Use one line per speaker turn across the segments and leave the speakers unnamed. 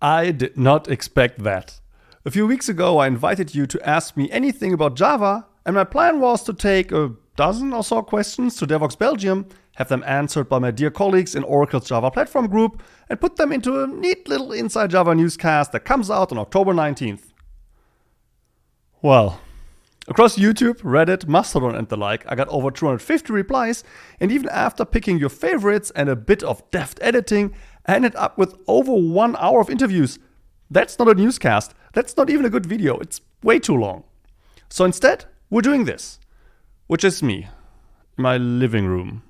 I did not expect that. A few weeks ago, I invited you to ask me anything about Java, and my plan was to take a dozen or so questions to DevOps Belgium, have them answered by my dear colleagues in Oracle's Java Platform group, and put them into a neat little Inside Java newscast that comes out on October 19th. Well, across YouTube, Reddit, Mastodon and the like, I got over 250 replies, and even after picking your favorites and a bit of deft editing, I ended up with over 1 hour of interviews. That's not a newscast. That's not even a good video. It's way too long. So instead, we're doing this, which is me in my living room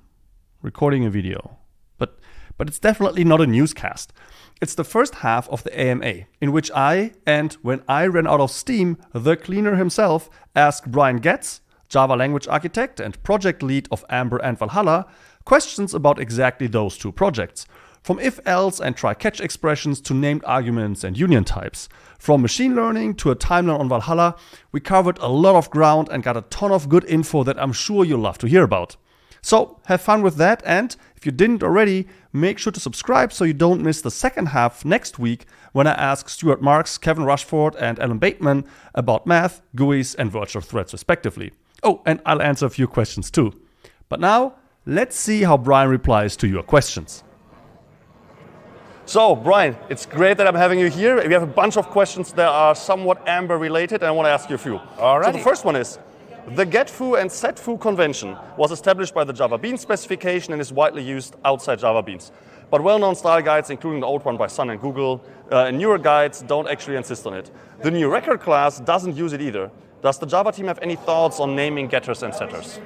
recording a video. But it's definitely not a newscast. It's the first half of the AMA, in which I, and when I ran out of steam, the cleaner himself, asked Brian Goetz, Java language architect and project lead of Amber and Valhalla, questions about exactly those two projects. From if-else and try-catch expressions to named arguments and union types. From machine learning to a timeline on Valhalla, we covered a lot of ground and got a ton of good info that I'm sure you'll love to hear about. So have fun with that, and if you didn't already, make sure to subscribe so you don't miss the second half next week when I ask Stuart Marks, Kevin Rushford and Alan Bateman about math, GUIs and virtual threads respectively. Oh, and I'll answer a few questions too. But now, let's see how Brian replies to your questions. So, Brian, it's great that I'm having you here. We have a bunch of questions that are somewhat Amber related, and I want to ask you a few.
All right.
So the first one is, the getFoo and setFoo convention was established by the JavaBeans specification and is widely used outside JavaBeans. But well-known style guides, including the old one by Sun and Google, and newer guides don't actually insist on it. The new record class doesn't use it either. Does the Java team have any thoughts on naming getters and setters?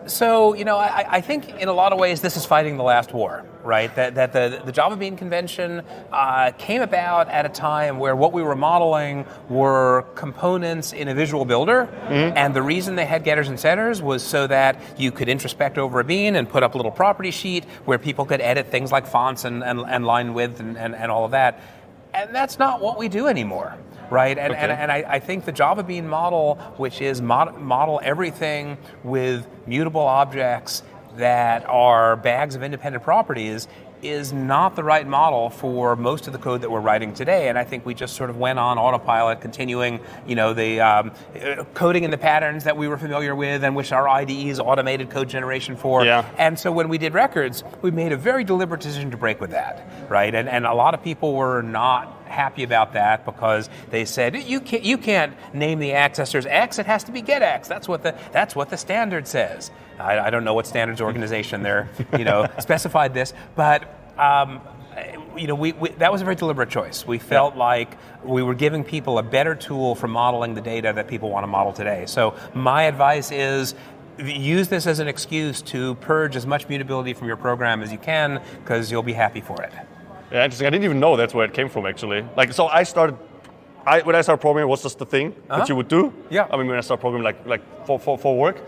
So I think in a lot of ways this is fighting the last war, right? That the JavaBeans convention came about at a time where what we were modeling were components in a visual builder, and the reason they had getters and setters was so that you could introspect over a bean and put up a little property sheet where people could edit things like fonts and line width and all of that. And that's not what we do anymore, right? And I think the JavaBeans model, which is model everything with mutable objects that are bags of independent properties, is not the right model for most of the code that we're writing today. And I think we just sort of went on autopilot, continuing, the coding in the patterns that we were familiar with and which our IDEs automated code generation for.
Yeah.
And so when we did records, we made a very deliberate decision to break with that, right? And a lot of people were not happy about that because they said you can't name the accessors X, it has to be getX. That's what the standard says. I don't know what standards organization there specified this, but that was a very deliberate choice. We felt like we were giving people a better tool for modeling the data that people want to model today. So my advice is use this as an excuse to purge as much mutability from your program as you can, because you'll be happy for it.
Yeah, interesting. I didn't even know that's where it came from, actually. When I started programming, it was just the thing that you would do.
Yeah.
I mean, when I started programming, like for work,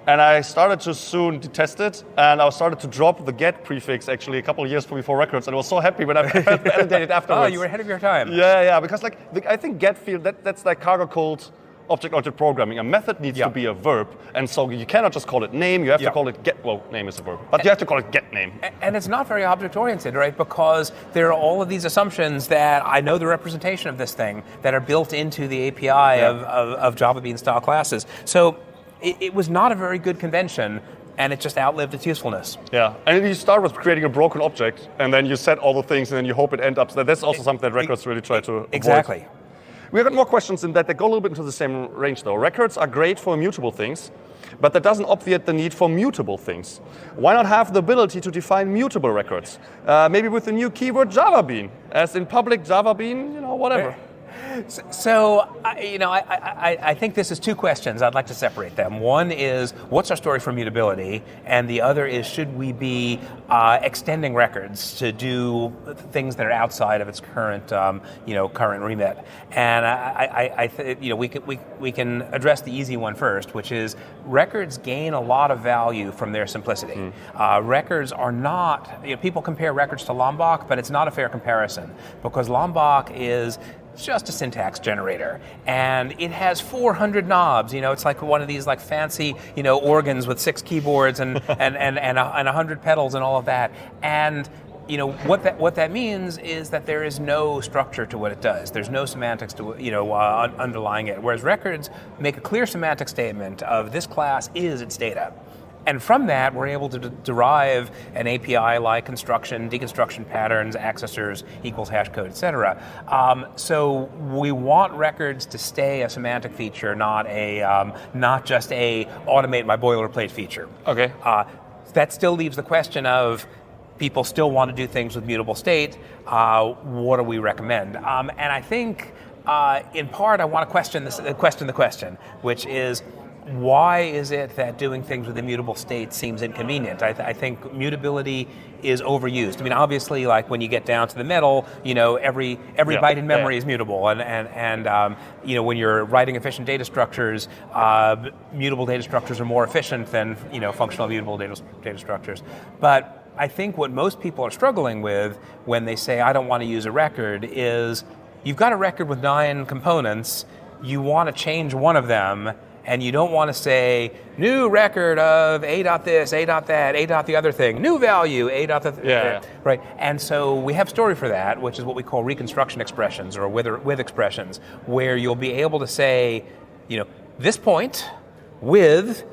and I started to soon detest it, and I started to drop the get prefix actually a couple of years before records, and I was so happy when I validated afterwards.
Oh, you were ahead of your time.
Yeah, because I think get field that's like cargo code. Object-oriented programming. A method needs to be a verb, and so you cannot just call it name, you have to call it get, well, name is a verb, but you have to call it get name.
And it's not very object-oriented, right? Because there are all of these assumptions that I know the representation of this thing that are built into the API of JavaBeans style classes. So it was not a very good convention, and it just outlived its usefulness. Yeah,
and then you start with creating a broken object, and then you set all the things, and then you hope it ends up. So that's also something that records really try to avoid.
Exactly.
We've got more questions in that go a little bit into the same range though. Records are great for immutable things, but that doesn't obviate the need for mutable things. Why not have the ability to define mutable records? Maybe with the new keyword JavaBeans, as in public JavaBeans, whatever.
So, I think this is two questions. I'd like to separate them. One is, what's our story for mutability? And the other is, should we be extending records to do things that are outside of its current, current remit? And we can address the easy one first, which is records gain a lot of value from their simplicity. Records are not, people compare records to Lombok, but it's not a fair comparison because Lombok is just a syntax generator, and it has 400 knobs. It's like one of these like fancy, organs with 6 keyboards and 100 pedals and all of that. And what that means is that there is no structure to what it does. There's no semantics to underlying it. Whereas records make a clear semantic statement of this class is its data. And from that, we're able to derive an API-like construction, deconstruction patterns, accessors, equals hash code, et cetera. So we want records to stay a semantic feature, not just a automate my boilerplate feature.
Okay.
That still leaves the question of people still want to do things with mutable state. What do we recommend? And I think, in part, I want to question the question, which is, why is it that doing things with immutable state seems inconvenient? I think mutability is overused. I mean, obviously, like when you get down to the metal, every byte in memory is mutable, and when you're writing efficient data structures, mutable data structures are more efficient than functional mutable data structures. But I think what most people are struggling with when they say I don't want to use a record is you've got a record with 9 components, you want to change one of them. And you don't want to say, new record of A dot this, A dot that, A dot the other thing, new value, A dot the right? And so we have story for that, which is what we call reconstruction expressions or with expressions, where you'll be able to say, this point with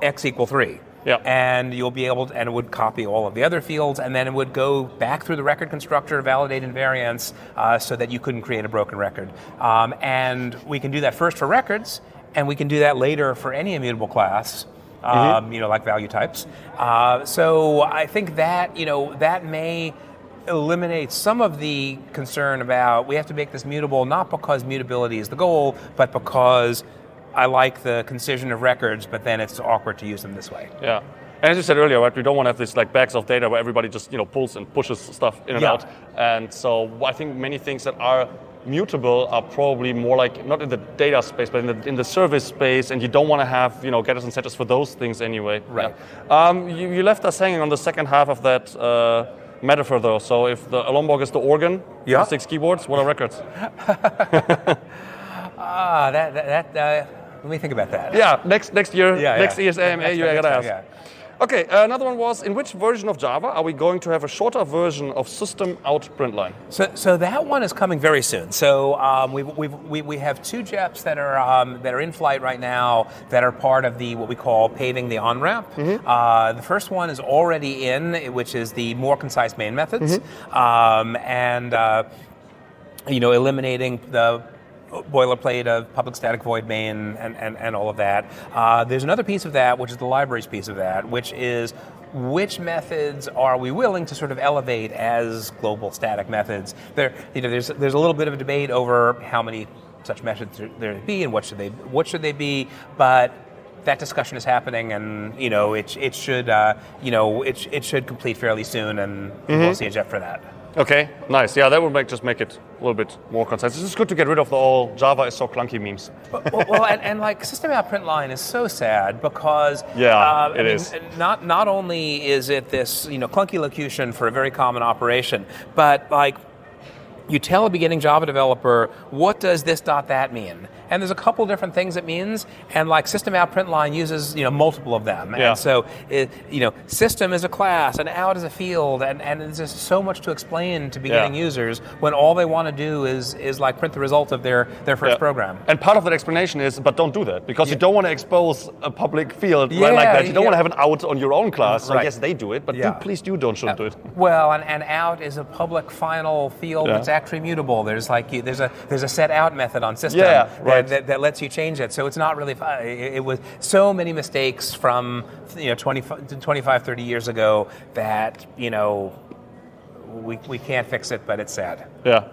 x equal 3.
Yep.
And you'll be able to, and it would copy all of the other fields, and then it would go back through the record constructor, validate invariants, so that you couldn't create a broken record. And we can do that first for records, and we can do that later for any immutable class, like value types. So I think that, that may eliminate some of the concern about we have to make this mutable, not because mutability is the goal, but because I like the concision of records, but then it's awkward to use them this way.
Yeah. And as you said earlier, right, we don't want to have this like bags of data where everybody just pulls and pushes stuff in and out. And so I think many things that are mutable are probably more like not in the data space, but in the service space, and you don't want to have getters and setters for those things anyway.
Right.
Yeah. You left us hanging on the second half of that metaphor, though. So if the Lombok is the organ, 6 keyboards, what are records?
Let me think about that.
Yeah, next year, next year's AMA, you gotta ask.
Yeah.
Okay, another one was, in which version of Java are we going to have a shorter version of system out println?
So that one is coming very soon. So we have 2 JEPs that are in flight right now that are part of the what we call paving the on-ramp. Mm-hmm. The first one is already in, which is the more concise main methods, eliminating the boilerplate of public static void main and all of that. There's another piece of that, which is the libraries piece of that, which is which methods are we willing to sort of elevate as global static methods. There's a little bit of a debate over how many such methods there be and what should they be, but that discussion is happening, and it should complete fairly soon, and we'll see a JEP for that.
Okay, nice. Yeah, that would make it a little bit more concise. It's just good to get rid of the all Java is so clunky memes.
Well, and like system out println is so sad because
it is.
Not only is it this clunky locution for a very common operation, but like you tell a beginning Java developer, what does this dot that mean? And there's a couple different things it means, and like system out println uses multiple of them.
Yeah.
And so system is a class and out is a field, and there's just so much to explain to beginning users when all they want to do is like print the result of their first program.
And part of that explanation is, but don't do that, because you don't want to expose a public field like that. You don't want to have an out on your own class. So yes, they do it, but please shouldn't do it.
Well, and out is a public final field that's actually mutable. There's a set out method on system.
Yeah, right.
That lets you change it. So it's not really, it was so many mistakes from 25, 30 years ago that, we can't fix it, but it's sad.
Yeah.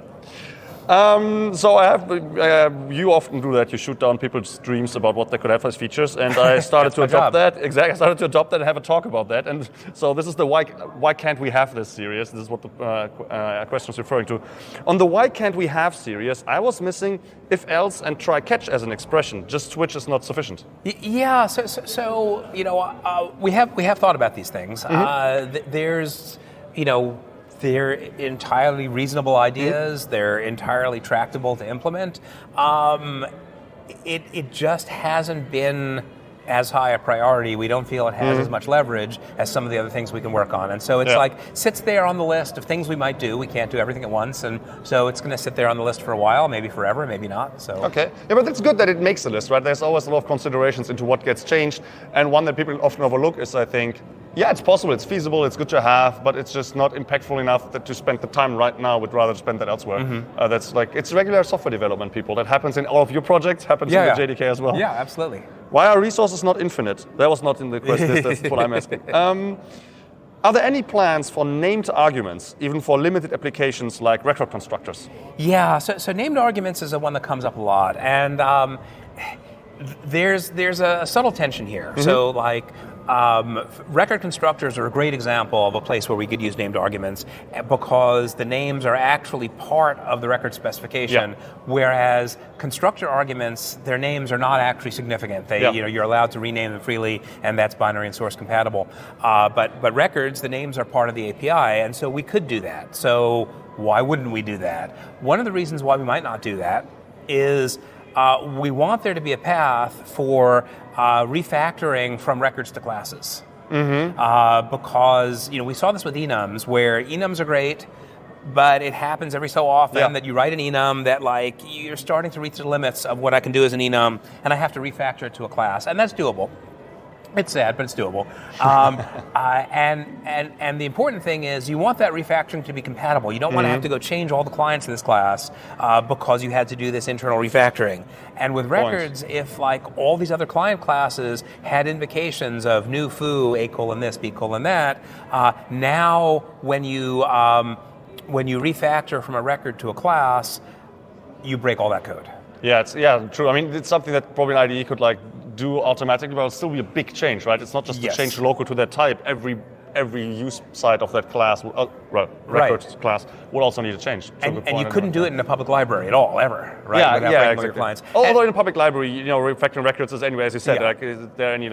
So I have, you often do that, you shoot down people's dreams about what they could have as features, and I started to adopt that. Exactly, I started to adopt that and have a talk about that. And so this is the why can't we have this series? This is what the question is referring to. On the why can't we have series, I was missing if else and try catch as an expression. Just switch is not sufficient.
Yeah, so we have thought about these things. Mm-hmm. There's, they're entirely reasonable ideas. Mm-hmm. They're entirely tractable to implement. It just hasn't been as high a priority. We don't feel it has as much leverage as some of the other things we can work on. And so it's sits there on the list of things we might do. We can't do everything at once, and so it's going to sit there on the list for a while, maybe forever, maybe not. So
okay, yeah, but it's good that it makes the list, right? There's always a lot of considerations into what gets changed, and one that people often overlook is, I think, yeah, it's possible, it's feasible, it's good to have, but it's just not impactful enough to spend the time right now. We'd rather spend that elsewhere. That's like, it's regular software development, people. That happens in all of your projects, happens in the JDK as well.
Yeah, absolutely.
Why are resources not infinite? That was not in the question, that's what I'm asking. Are there any plans for named arguments, even for limited applications like record constructors?
Yeah, so named arguments is the one that comes up a lot. And there's a subtle tension here. So like, record constructors are a great example of a place where we could use named arguments because the names are actually part of the record specification, whereas constructor arguments, their names are not actually significant. They, you're allowed to rename them freely, and that's binary and source compatible. But records, the names are part of the API, and so we could do that. So why wouldn't we do that? One of the reasons why we might not do that is we want there to be a path for refactoring from records to classes. Because we saw this with enums, where enums are great, but it happens every so often that you write an enum that like you're starting to reach the limits of what I can do as an enum, and I have to refactor it to a class, and that's doable. It's sad, but it's doable. And the important thing is you want that refactoring to be compatible. You don't want to have to go change all the clients in this class because you had to do this internal refactoring. And with records, if like all these other client classes had invocations of new foo, a colon this, b colon that, now when you refactor from a record to a class, you break all that code.
Yeah, true. I mean, it's something that probably an IDE could like do automatically, but it'll still be a big change, right? It's not just to change the local to that type. Every use side of that class, record class, would also need to change.
And you couldn't do it in a public library at all, ever, right?
Yeah,
Without breaking
exactly.
your clients.
Although in a public library, refactoring records is anyway, as you said, like, is there any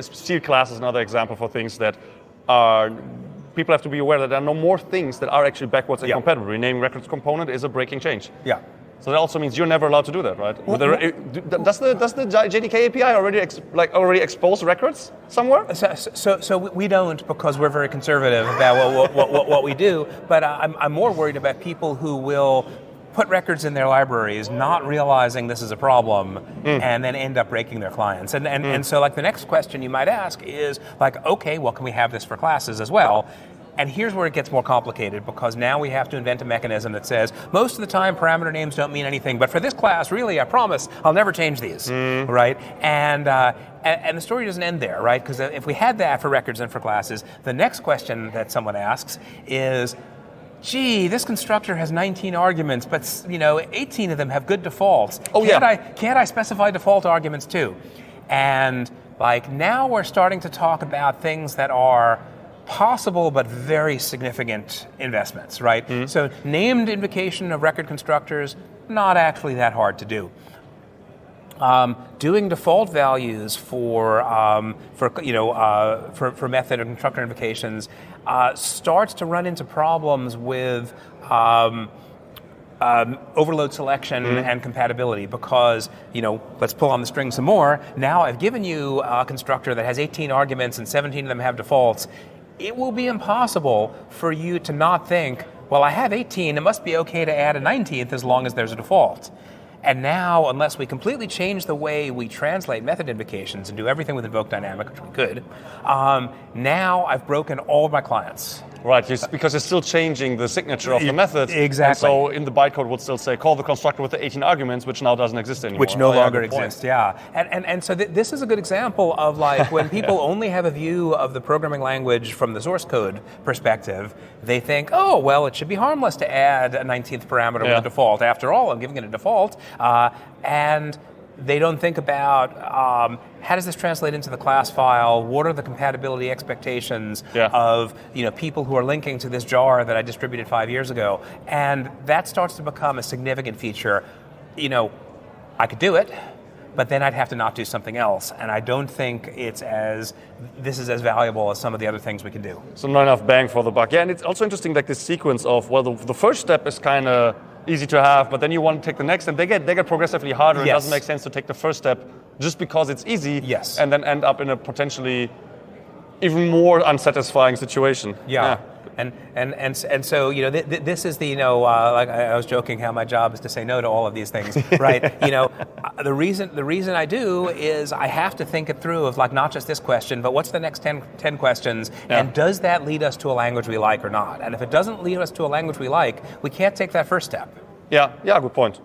sealed class is another example for things that are. People have to be aware that there are no more things that are actually backwards incompatible. Renaming records component is a breaking change. Yeah. So that also means you're never allowed to do that, right? Does the JDK API already expose records somewhere?
So we don't, because we're very conservative about what we do. But I'm more worried about people who will put records in their libraries, not realizing this is a problem, and then end up breaking their clients. And so like the next question you might ask is like, okay, well, can we have this for classes as well? And here's where it gets more complicated, because now we have to invent a mechanism that says, most of the time parameter names don't mean anything, but for this class, really, I promise, I'll never change these, right? And the story doesn't end there, right? Because if we had that for records and for classes, the next question that someone asks is, gee, this constructor has 19 arguments, but 18 of them have good defaults. Can't I specify default arguments too? And like now we're starting to talk about things that are possible but very significant investments, right? So named invocation of record constructors, not actually that hard to do. Doing default values for method and constructor invocations starts to run into problems with overload selection and compatibility, because, let's pull on the string some more. Now I've given you a constructor that has 18 arguments and 17 of them have defaults. It will be impossible for you to not think, well, I have 18, it must be okay to add a 19th as long as there's a default. And now, unless we completely change the way we translate method invocations and do everything with invoke dynamic, which we could, now I've broken all of my clients.
Right, because it's still changing the signature of the method.
Exactly.
And so in the bytecode would still say, call the constructor with the 18 arguments, which now doesn't exist anymore.
Which no longer exists, And so this is a good example of like when people only have a view of the programming language from the source code perspective, they think, oh, well, it should be harmless to add a 19th parameter with a default. After all, I'm giving it a default. And they don't think about how does this translate into the class file? What are the compatibility expectations of people who are linking to this jar that I distributed 5 years ago? And that starts to become a significant feature. I could do it, but then I'd have to not do something else. And I don't think this is as valuable as some of the other things we can do.
So not enough bang for the buck. Yeah, and it's also interesting, like this sequence of, well, the first step is kind of easy to have, but then you want to take the next, and they get progressively harder. It doesn't make sense to take the first step just because it's easy,
Yes.
and then end up in a potentially even more unsatisfying situation.
Yeah. And so, you know, this is the, you know, like I was joking how my job is to say no to all of these things, right? You know, the reason I do is I have to think it through of like not just this question, but what's the next 10 questions, and does that lead us to a language we like or not? And if it doesn't lead us to a language we like, we can't take that first step.
Yeah, good point.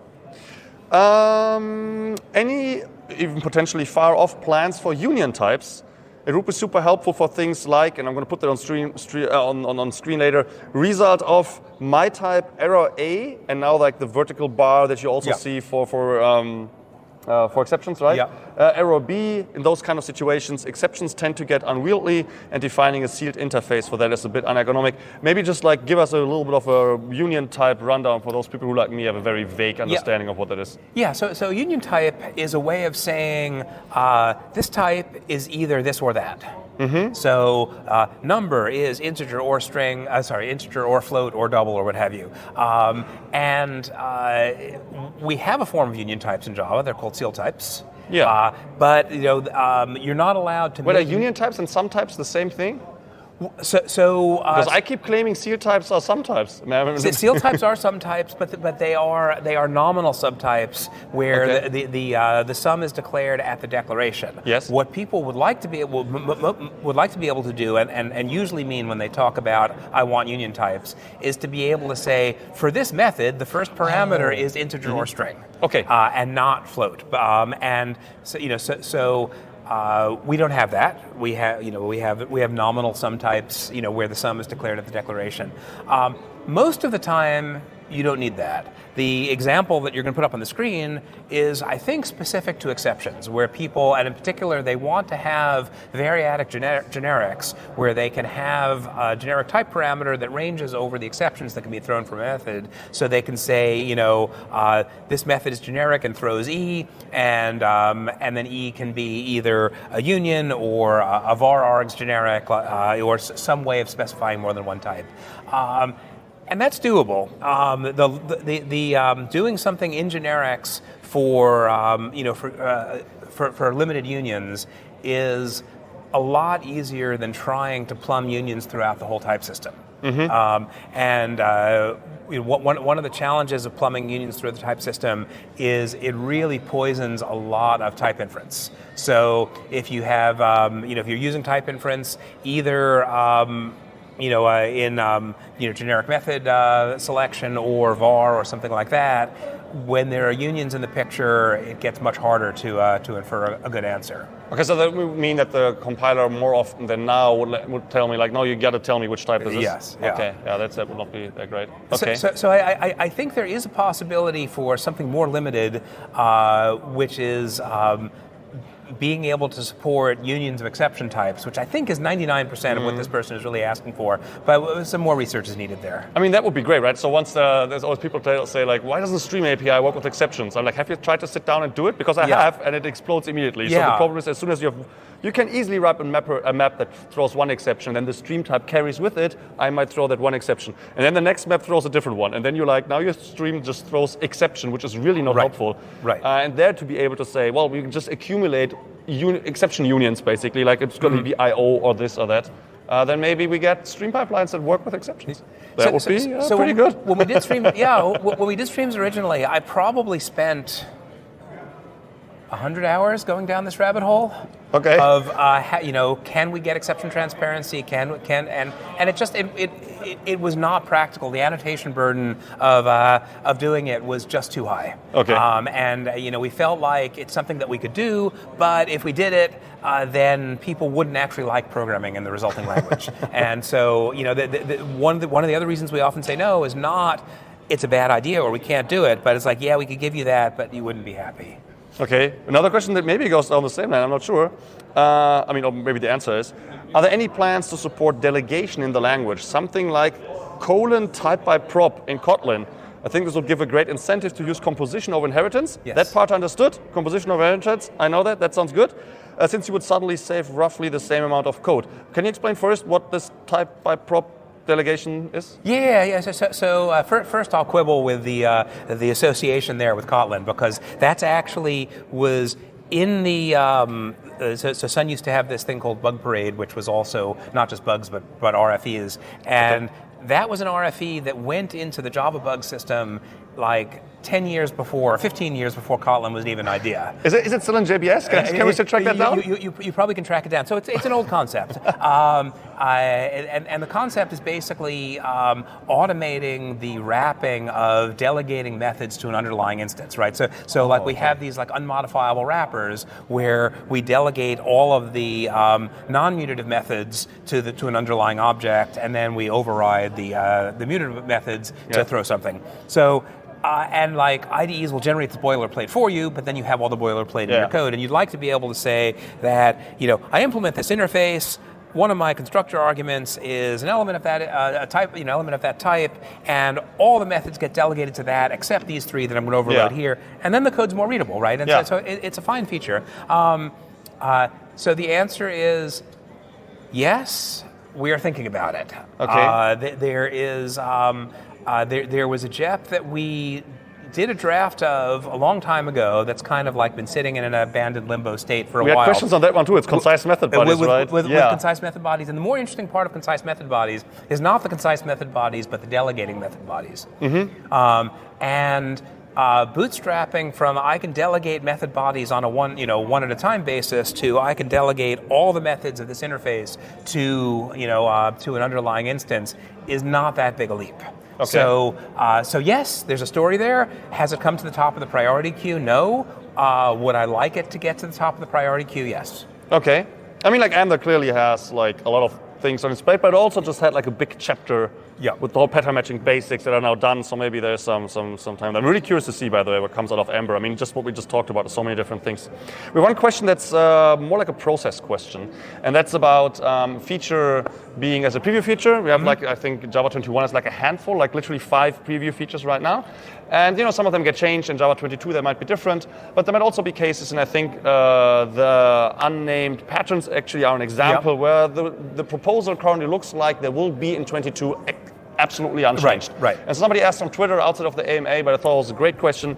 Any even potentially far off plans for union types? It would be super helpful for things like, and I'm going to put that on screen later, result of my type error A, and now like the vertical bar that you also see for exceptions, right?
Yeah.
Error B, in those kind of situations, exceptions tend to get unwieldy, and defining a sealed interface for that is a bit unergonomic. Maybe just like give us a little bit of a union type rundown for those people who, like me, have a very vague understanding of what that is.
Yeah, so union type is a way of saying this type is either this or that. Mm-hmm. So number is integer or string, integer or float or double or what have you. And we have a form of union types in Java. They're called seal types.
Yeah.
But you know, you're not allowed to.
Wait, are union types and sum types the same thing?
So
because I keep claiming seal types are sum types.
Seal types are sum types, but they are nominal subtypes where the sum is declared at the declaration.
Yes.
What people would like to be able to do, and usually mean when they talk about I want union types, is to be able to say for this method the first parameter is integer or string.
Okay.
And not float. And so you know we don't have that. We have nominal sum types, you know, where the sum is declared at the declaration. Most of the time, you don't need that. The example that you're going to put up on the screen is, I think, specific to exceptions, where people, and in particular, they want to have variadic generics, where they can have a generic type parameter that ranges over the exceptions that can be thrown from a method. So they can say, you know, this method is generic and throws E, and then E can be either a union or a var args generic, or some way of specifying more than one type. And that's doable. Doing something in generics for limited unions is a lot easier than trying to plumb unions throughout the whole type system. Mm-hmm. One of the challenges of plumbing unions through the type system is it really poisons a lot of type inference. So if you have, if you're using type inference, either generic method selection or var or something like that, when there are unions in the picture, it gets much harder to infer a good answer.
Okay, so that would mean that the compiler more often than now would tell me, like, no, you got to tell me which type this is.
Yes. Yeah.
Okay. Yeah, that would not be that great. Okay.
So I think there is a possibility for something more limited, which is being able to support unions of exception types, which I think is 99% of what this person is really asking for, but some more research is needed there.
I mean, that would be great, right? So once there's always people say, like, why doesn't Stream API work with exceptions? I'm like, have you tried to sit down and do it? Because I have, and it explodes immediately.
Yeah.
So the problem is, as soon as you can easily write a map that throws one exception, then the stream type carries with it, I might throw that one exception. And then the next map throws a different one. And then you're like, now your stream just throws exception, which is really not helpful.
Right.
And there to be able to say, well, we can just accumulate exception unions, basically, like it's going to be IO or this or that. Then maybe we get stream pipelines that work with exceptions. That would be pretty good.
When we did when we did streams originally, I probably spent 100 hours going down this rabbit hole.
Okay.
Of can we get exception transparency? And it was not practical. The annotation burden of doing it was just too high.
Okay.
We felt like it's something that we could do, but if we did it, then people wouldn't actually like programming in the resulting language. And so one of the other reasons we often say no is not it's a bad idea or we can't do it, but it's like, yeah, we could give you that, but you wouldn't be happy.
Okay, another question that maybe goes down the same line, I'm not sure. Or maybe the answer is, are there any plans to support delegation in the language? Something like type by prop in Kotlin. I think this would give a great incentive to use composition over inheritance.
Yes.
That part understood. Composition over inheritance, I know that sounds good. Since you would suddenly save roughly the same amount of code. Can you explain first what this type by prop delegation is?
Yeah. So first I'll quibble with the association there with Kotlin, because that's actually was in the so Sun used to have this thing called Bug Parade, which was also not just bugs but RFEs, and that was an RFE that went into the Java bug system like 10 years before, 15 years before Kotlin was even an idea.
Is it still in JBS? Can we still track that down?
You probably can track it down. So it's an old concept. And the concept is basically automating the wrapping of delegating methods to an underlying instance, right? So like we have these like unmodifiable wrappers where we delegate all of the non-mutative methods to an underlying object, and then we override the mutative methods to throw something. So. And like IDEs will generate the boilerplate for you, but then you have all the boilerplate in your code, and you'd like to be able to say that, I implement this interface. One of my constructor arguments is an element of that element of that type, and all the methods get delegated to that except these three that I'm going to overload here, and then the code's more readable, right? And so it's a fine feature. So the answer is yes. We are thinking about it.
Okay.
There was a JEP that we did a draft of a long time ago that's kind of like been sitting in an abandoned limbo state for a while.
We had questions on that one too. It's concise method bodies, right?
With concise method bodies. And the more interesting part of concise method bodies is not the concise method bodies, but the delegating method bodies. Bootstrapping from I can delegate method bodies on a one at a time basis to I can delegate all the methods of this interface to an underlying instance is not that big a leap.
Okay.
So yes, there's a story there. Has it come to the top of the priority queue? No. Would I like it to get to the top of the priority queue? Yes.
Okay. I mean, like Amber clearly has like a lot of things on its plate, but it also just had like a big chapter with the whole pattern matching basics that are now done. So maybe there's some time. I'm really curious to see, by the way, what comes out of Amber. I mean, just what we just talked about. There's so many different things. We have one question that's more like a process question, and that's about feature being as a preview feature. We have like, I think Java 21 is like a handful, like literally 5 preview features right now. And some of them get changed. In Java 22 they might be different, but there might also be cases, and I think the unnamed patterns actually are an example where the proposal currently looks like there will be in 22 absolutely unchanged.
Right.
And somebody asked on Twitter outside of the AMA, but I thought it was a great question.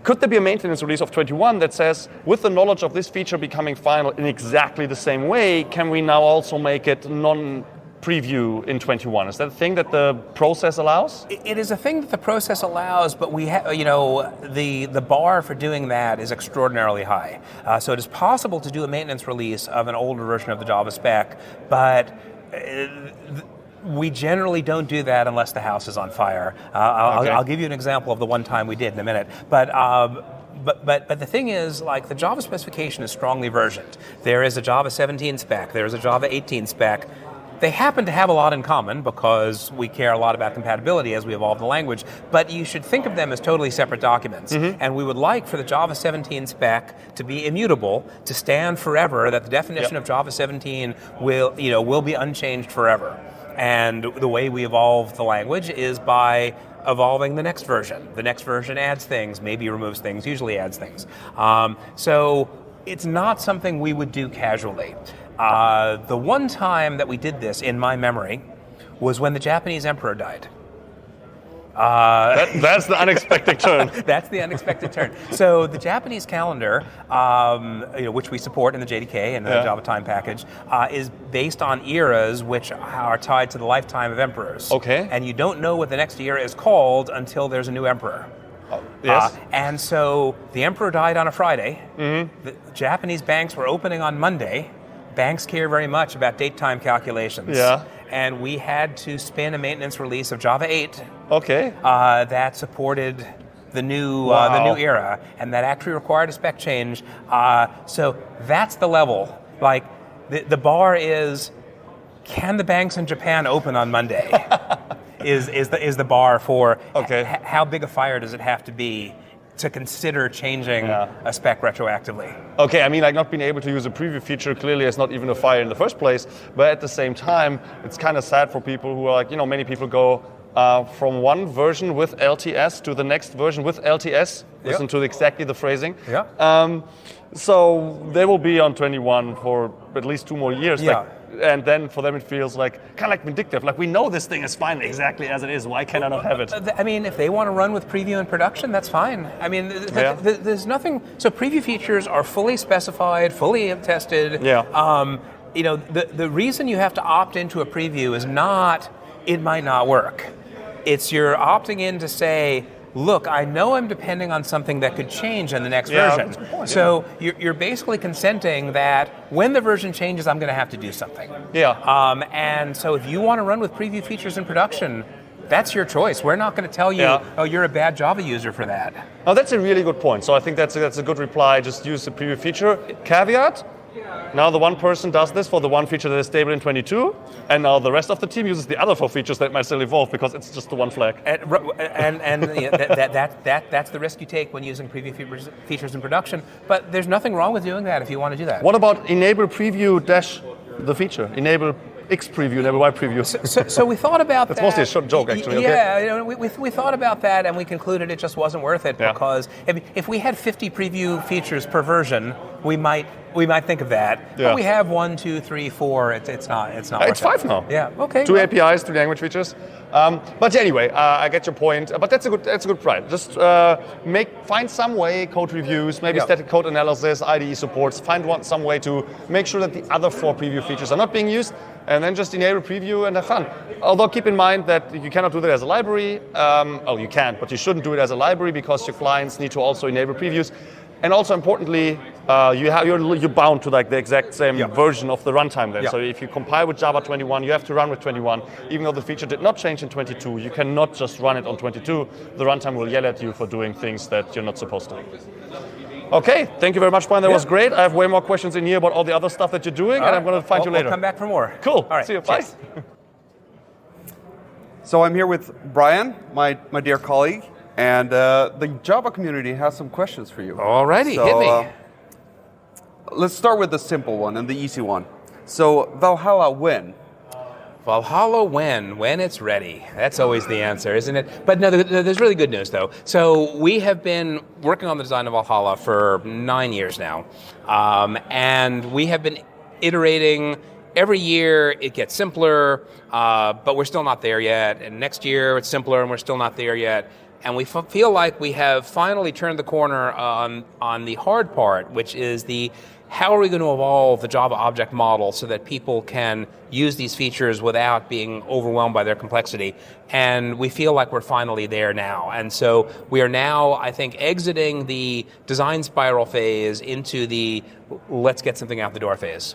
Could there be a maintenance release of 21 that says, with the knowledge of this feature becoming final in exactly the same way, can we now also make it non-preview in 21? Is that a thing that the process allows?
It is a thing that the process allows, but we have, the bar for doing that is extraordinarily high. So it is possible to do a maintenance release of an older version of the Java spec, but we generally don't do that unless the house is on fire. I'll give you an example of the one time we did in a minute. But the thing is, like, the Java specification is strongly versioned. There is a Java 17 spec. There is a Java 18 spec. They happen to have a lot in common because we care a lot about compatibility as we evolve the language, but you should think of them as totally separate documents. And we would like for the Java 17 spec to be immutable, to stand forever, that the definition of Java 17 will be unchanged forever. And the way we evolve the language is by evolving the next version. The next version adds things, maybe removes things, usually adds things. So it's not something we would do casually. The one time that we did this, in my memory, was when the Japanese emperor died.
That's the unexpected turn.
That's the unexpected turn. So the Japanese calendar, which we support in the JDK and the Java Time package, is based on eras which are tied to the lifetime of emperors.
Okay.
And you don't know what the next era is called until there's a new emperor.
Yes.
And so the emperor died on a Friday. The Japanese banks were opening on Monday. Banks care very much about date-time calculations.
Yeah.
And we had to spin a maintenance release of Java 8 that supported the new era, and that actually required a spec change. So that's the level. Like, the bar is, can the banks in Japan open on Monday? is the bar for how big a fire does it have to be to consider changing a spec retroactively.
Okay, I mean, like, not being able to use a preview feature clearly is not even a fire in the first place, but at the same time, it's kind of sad for people who are like, many people go from one version with LTS to the next version with LTS. Listen to exactly the phrasing. So they will be on 21 for at least 2 more years. Like, and then for them it feels like kind of like vindictive. Like, we know this thing is fine exactly as it is. Why can I not have it?
I mean, if they want to run with preview in production, that's fine. I mean, there's nothing. So preview features are fully specified, fully tested.
Yeah.
The reason you have to opt into a preview is not it might not work. It's you're opting in to say, look, I know I'm depending on something that could change in the next version.
That's a good point,
so you're basically consenting that when the version changes, I'm going to have to do something.
Yeah.
And so if you want to run with preview features in production, that's your choice. We're not going to tell you, oh, you're a bad Java user for that.
Oh, that's a really good point. So I think that's a good reply. Just use the preview feature. Caveat, now the one person does this for the one feature that is stable in 22, and now the rest of the team uses the other 4 features that might still evolve because it's just the one flag.
And that's the risk you take when using preview features in production. But there's nothing wrong with doing that if you want to do that.
What about enable preview dash the feature? Enable X preview, enable Y preview.
So we thought about that.
That's mostly a short joke, actually.
Yeah, we thought about that, and we concluded it just wasn't worth it because if we had 50 preview features per version, we might think of that.
Yeah.
But we have 1, 2, 3, 4. It's not. It's
5 now.
Yeah. Okay.
2 APIs, 3 language features. But anyway, I get your point. But that's a good point. Just find some way, code reviews, maybe static code analysis, IDE supports. Find some way to make sure that the other 4 preview features are not being used, and then just enable preview and have fun. Although keep in mind that you cannot do that as a library. You can, but you shouldn't do it as a library because your clients need to also enable previews. And also importantly, you're bound to like the exact same version of the runtime then. So if you compile with Java 21, you have to run with 21. Even though the feature did not change in 22, you cannot just run it on 22. The runtime will yell at you for doing things that you're not supposed to. Okay, thank you very much, Brian. That was great. I have way more questions in here about all the other stuff that you're doing, and I'm going to find you later.
We'll come back for more.
Cool.
All right.
See you. Bye.
So I'm here with Brian, my dear colleague, and the Java community has some questions for you.
Alrighty, hit me.
Let's start with the simple one and the easy one. So Valhalla when?
Valhalla when it's ready. That's always the answer, isn't it? But no, there's really good news, though. So we have been working on the design of Valhalla for 9 years now. And we have been iterating. Every year it gets simpler, but we're still not there yet. And next year it's simpler and we're still not there yet. And we feel like we have finally turned the corner on the hard part, which is how are we going to evolve the Java object model so that people can use these features without being overwhelmed by their complexity? And we feel like we're finally there now. And so we are now, I think, exiting the design spiral phase into the let's get something out the door phase.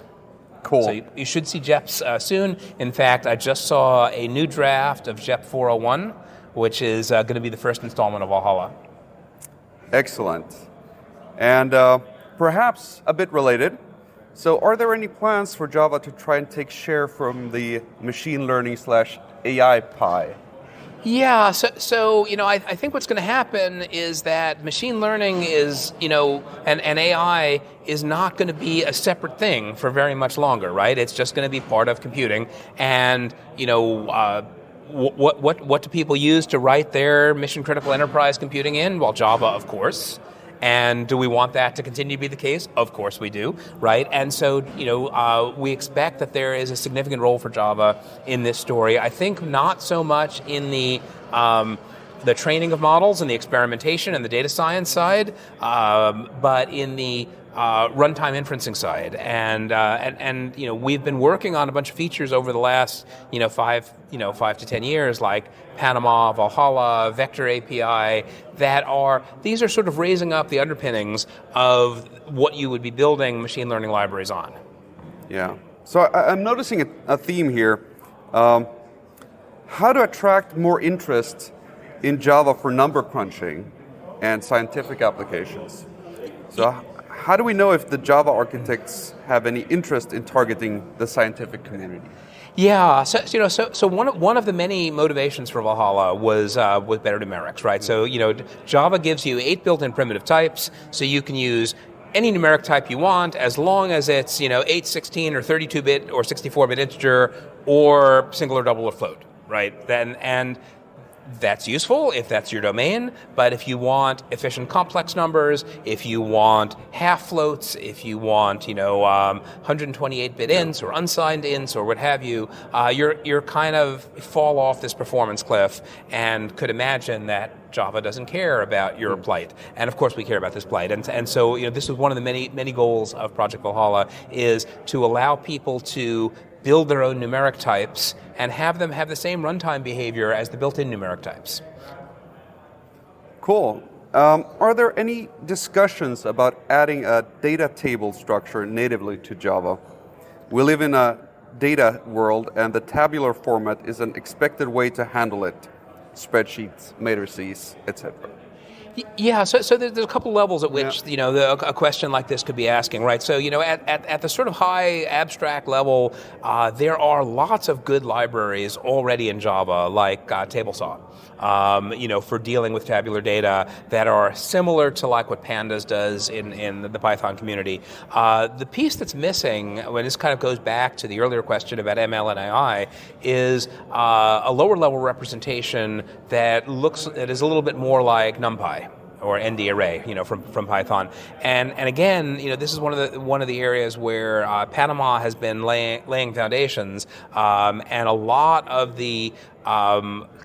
Cool.
So you should see JEPs soon. In fact, I just saw a new draft of JEP 401, which is going to be the first installment of Valhalla.
Excellent. And perhaps a bit related, so are there any plans for Java to try and take share from the machine learning / AI pie?
Yeah, so I think what's going to happen is that machine learning is, and AI is not going to be a separate thing for very much longer, right? It's just going to be part of computing. And, what do people use to write their mission-critical enterprise computing in? Well, Java, of course. And do we want that to continue to be the case? Of course we do, right? And so, we expect that there is a significant role for Java in this story. I think not so much in the training of models and the experimentation and the data science side, but in the runtime inferencing side, and we've been working on a bunch of features over the last 5 to 10 years, like Panama, Valhalla, Vector API. These are sort of raising up the underpinnings of what you would be building machine learning libraries on.
Yeah. So I'm noticing a theme here. How to attract more interest in Java for number crunching and scientific applications. So how do we know if the Java architects have any interest in targeting the scientific community?
Yeah, so one of the many motivations for Valhalla was better numerics, right? So Java gives you 8 built-in primitive types, so you can use any numeric type you want as long as it's 8, 16, or 32-bit or 64-bit integer or single or double or float, right? And that's useful if that's your domain, but if you want efficient complex numbers, if you want half floats, if you want 128-bit ints or unsigned ints or what have you, you're kind of fall off this performance cliff and could imagine that Java doesn't care about your plight, and of course we care about this plight, and so this is one of the many goals of Project Valhalla, is to allow people to build their own numeric types and have them have the same runtime behavior as the built-in numeric types.
Cool. Are there any discussions about adding a data table structure natively to Java? We live in a data world, and the tabular format is an expected way to handle it. Spreadsheets, matrices, etc.
Yeah, so there's a couple levels at which a question like this could be asking, right? So at the sort of high abstract level, there are lots of good libraries already in Java, like TableSaw, for dealing with tabular data that are similar to like what Pandas does in the Python community. The piece that's missing, when this kind of goes back to the earlier question about ML and AI, is a lower level representation that is a little bit more like NumPy or ND array, from Python, and again, this is one of the areas where Panama has been laying foundations, and a lot of the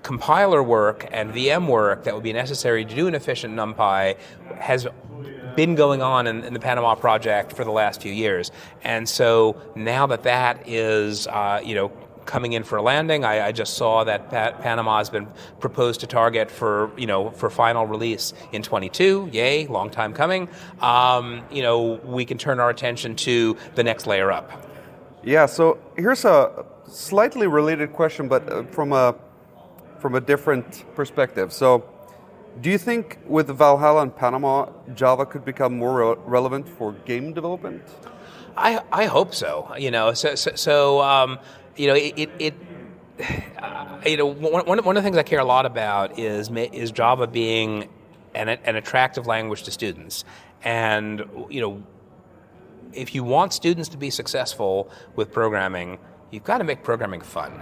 compiler work and VM work that would be necessary to do an efficient NumPy has been going on in the Panama project for the last few years, and so now that is coming in for a landing. I just saw that Panama has been proposed to target for final release in 22. Yay, long time coming. We can turn our attention to the next layer up.
Yeah. So here's a slightly related question, but from a different perspective. So, do you think with Valhalla and Panama, Java could become more relevant for game development?
I hope so. One of the things I care a lot about is Java being an attractive language to students, and if you want students to be successful with programming, you've got to make programming fun,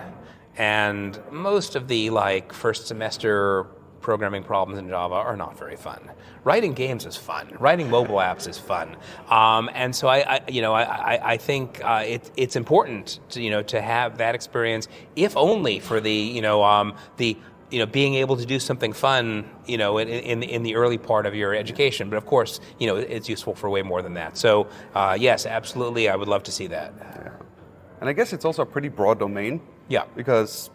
and most of the first semester programming problems in Java are not very fun. Writing games is fun. Writing mobile apps is fun, and so I think it's important to have that experience, if only for the being able to do something fun in the early part of your education. But of course it's useful for way more than that. So yes, absolutely, I would love to see that.
Yeah. And I guess it's also a pretty broad domain.
Yeah.
Because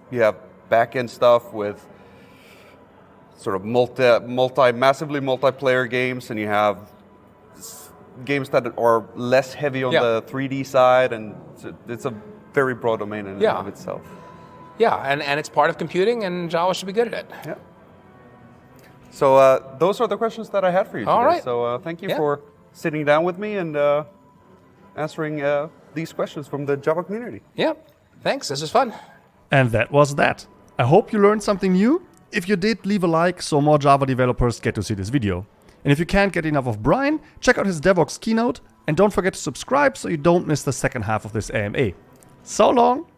you have back-end stuff with sort of massively multiplayer games, and you have games that are less heavy on the 3D side, and it's a very broad domain in and of itself.
Yeah, and it's part of computing, and Java should be good at it.
Yeah. So those are the questions that I had for you today.
All right.
So thank you for sitting down with me and answering these questions from the Java community.
Yeah, thanks. This is fun.
And that was that. I hope you learned something new. If you did, leave a like so more Java developers get to see this video. And if you can't get enough of Brian, check out his DevOps keynote, and don't forget to subscribe so you don't miss the second half of this AMA. So long!